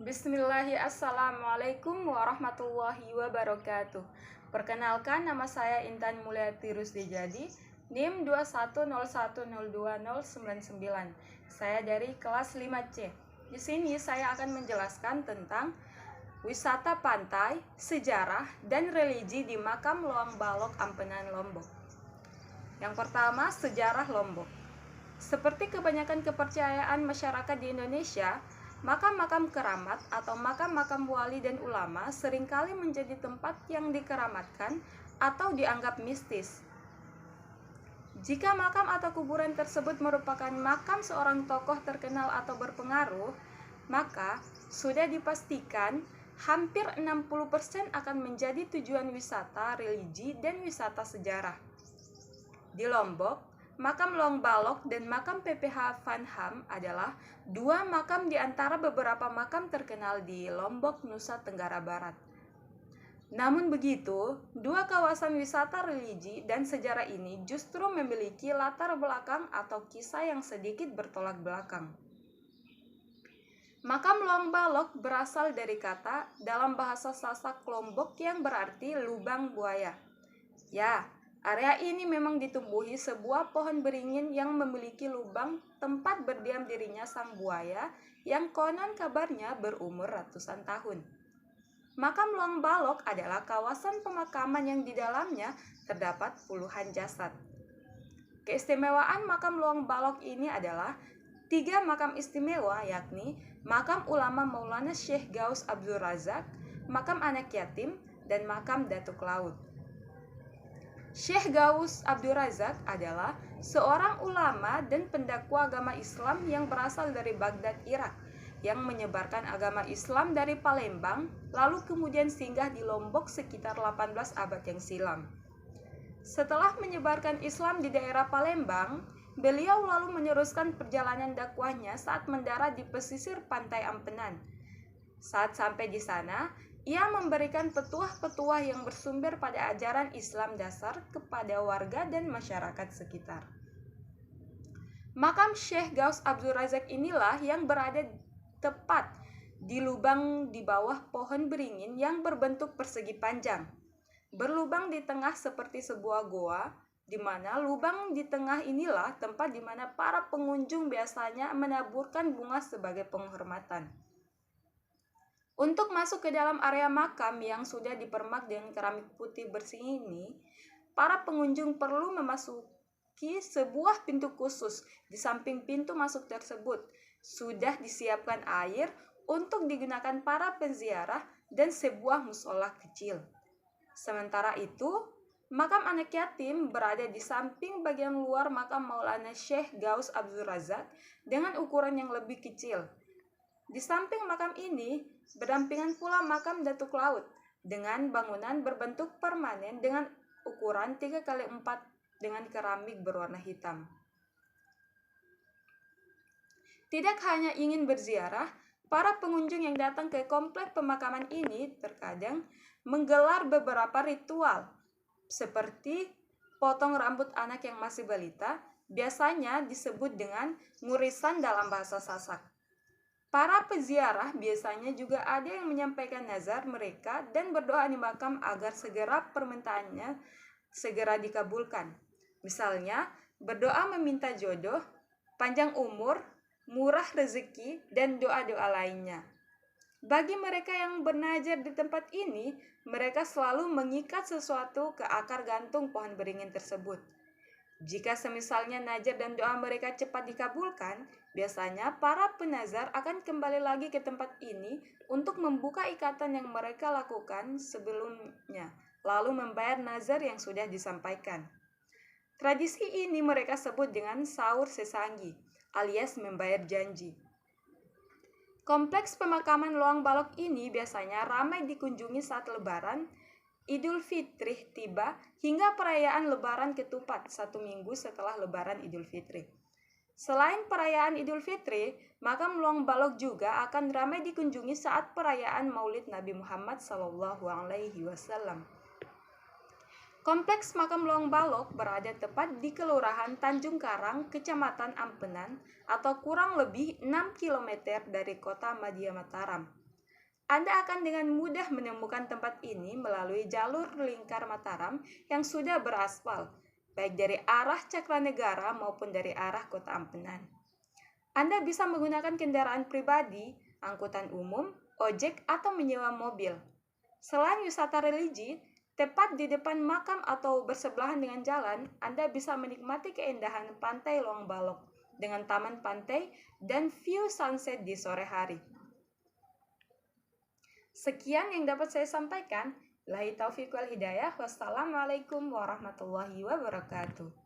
Bismillahirrahmanirrahim. Assalamualaikum warahmatullahi wabarakatuh. Perkenalkan, nama saya Intan Mulyati Rusdijadi, NIM 210102099. Saya dari kelas 5C. Di sini saya akan menjelaskan tentang wisata pantai, sejarah, dan religi di Makam Loang Balok, Ampenan, Lombok. Yang pertama, sejarah Lombok. Seperti kebanyakan kepercayaan masyarakat di Indonesia, makam-makam keramat atau makam-makam wali dan ulama seringkali menjadi tempat yang dikeramatkan atau dianggap mistis. Jika makam atau kuburan tersebut merupakan makam seorang tokoh terkenal atau berpengaruh, maka sudah dipastikan hampir 60% akan menjadi tujuan wisata religi dan wisata sejarah. Di Lombok, Makam Loang Balok dan Makam PPH Van Ham adalah dua makam di antara beberapa makam terkenal di Lombok, Nusa Tenggara Barat. Namun begitu, dua kawasan wisata religi dan sejarah ini justru memiliki latar belakang atau kisah yang sedikit bertolak belakang. Makam Loang Balok berasal dari kata dalam bahasa Sasak Lombok yang berarti lubang buaya. Ya, area ini memang ditumbuhi sebuah pohon beringin yang memiliki lubang tempat berdiam dirinya sang buaya yang konon kabarnya berumur ratusan tahun. Makam Loang Balok adalah kawasan pemakaman yang di dalamnya terdapat puluhan jasad. Keistimewaan Makam Loang Balok ini adalah 3 makam istimewa, yakni Makam Ulama Maulana Syekh Gaus Abdul Razak, Makam Anak Yatim, dan Makam Datuk Laut. Syekh Gaus Abdul Razak adalah seorang ulama dan pendakwa agama Islam yang berasal dari Baghdad, Irak, yang menyebarkan agama Islam dari Palembang, lalu kemudian singgah di Lombok sekitar 18 abad yang silam. Setelah menyebarkan Islam di daerah Palembang, beliau lalu meneruskan perjalanan dakwahnya saat mendarat di pesisir pantai Ampenan. Saat sampai di sana, ia memberikan petuah-petuah yang bersumber pada ajaran Islam dasar kepada warga dan masyarakat sekitar. Makam Syekh Gaus Abdul Razak inilah yang berada tepat di lubang di bawah pohon beringin yang berbentuk persegi panjang. Berlubang di tengah seperti sebuah goa, di mana lubang di tengah inilah tempat di mana para pengunjung biasanya menaburkan bunga sebagai penghormatan. Untuk masuk ke dalam area makam yang sudah dipermak dengan keramik putih bersih ini, para pengunjung perlu memasuki sebuah pintu khusus. Di samping pintu masuk tersebut, sudah disiapkan air untuk digunakan para penziarah dan sebuah musola kecil. Sementara itu, Makam Anak Yatim berada di samping bagian luar makam Maulana Syekh Gaus Abdul Razak dengan ukuran yang lebih kecil. Di samping makam ini, berdampingan pula makam Datuk Laut dengan bangunan berbentuk permanen dengan ukuran 3x4 dengan keramik berwarna hitam. Tidak hanya ingin berziarah, para pengunjung yang datang ke komplek pemakaman ini terkadang menggelar beberapa ritual, seperti potong rambut anak yang masih balita, biasanya disebut dengan ngurisan dalam bahasa Sasak. Para peziarah biasanya juga ada yang menyampaikan nazar mereka dan berdoa di makam agar segera permintaannya segera dikabulkan. Misalnya, berdoa meminta jodoh, panjang umur, murah rezeki, dan doa-doa lainnya. Bagi mereka yang bernazar di tempat ini, mereka selalu mengikat sesuatu ke akar gantung pohon beringin tersebut. Jika semisalnya nazar dan doa mereka cepat dikabulkan, biasanya para penazar akan kembali lagi ke tempat ini untuk membuka ikatan yang mereka lakukan sebelumnya, lalu membayar nazar yang sudah disampaikan. Tradisi ini mereka sebut dengan sahur sesanggi, alias membayar janji. Kompleks pemakaman Loang Balok ini biasanya ramai dikunjungi saat Lebaran, Idul Fitri tiba hingga perayaan Lebaran Ketupat 1 minggu setelah Lebaran Idul Fitri. Selain perayaan Idul Fitri, makam Loang Balok juga akan ramai dikunjungi saat perayaan Maulid Nabi Muhammad SAW. Kompleks makam Loang Balok berada tepat di Kelurahan Tanjung Karang, Kecamatan Ampenan, atau kurang lebih 6 km dari kota Madya Mataram. Anda akan dengan mudah menemukan tempat ini melalui jalur lingkar Mataram yang sudah beraspal, baik dari arah Cakranegara maupun dari arah Kota Ampenan. Anda bisa menggunakan kendaraan pribadi, angkutan umum, ojek, atau menyewa mobil. Selain wisata religi, tepat di depan makam atau bersebelahan dengan jalan, Anda bisa menikmati keindahan Pantai Loang Balok dengan taman pantai dan view sunset di sore hari. Sekian yang dapat saya sampaikan. Billahi taufiq wal hidayah. Wassalamualaikum warahmatullahi wabarakatuh.